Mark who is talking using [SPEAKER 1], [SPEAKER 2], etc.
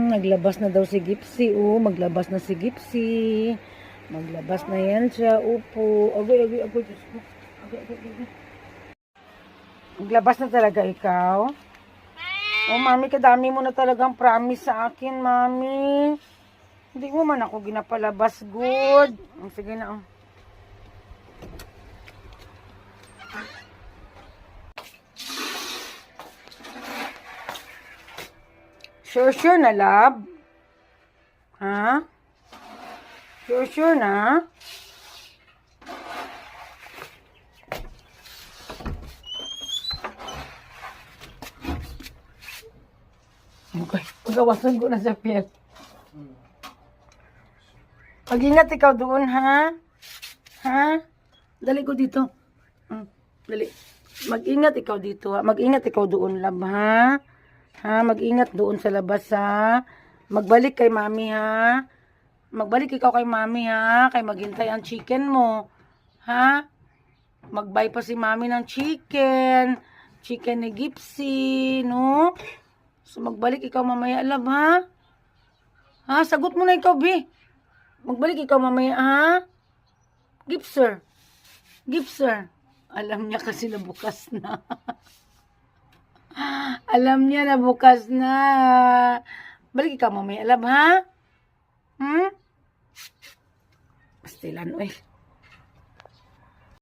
[SPEAKER 1] Naglabas na daw si Gipsy. Oh, maglabas na si Gipsy. Maglabas na yan siya. Upo. Agoy, agoy, agoy. Diyos ko. Agoy, agoy, agoy. Maglabas na talaga ikaw? Oh, mami, kadami mo na talagang promise sa akin, mami. Hindi mo man ako ginapalabas good. Oh, sige na. Oh. Sure na, love? Ha? Sure na? Okay, pagawasan ko na sa piel. Mag-ingat ikaw doon, ha? Ha? Dali ko dito. Dali. Mag-ingat ikaw dito, ha? Mag-ingat ikaw doon, love, ha? Ha? Mag-ingat doon sa labas, ha? Magbalik kay mami, ha? Magbalik ikaw kay mami, ha? Kay maghintay ang chicken mo. Ha? Mag-buy pa si mami ng chicken. Chicken ni Gipsy, no? So, magbalik ikaw mamaya, love, ha? Ha? Sagot mo na ikaw, B. Magbalik ikaw mamaya, ha? Gipser. Gipser. Alam niya kasi na bukas na. Alam niya na bukas na. Balik ikaw mamaya, love, ha? Pastilan, uy.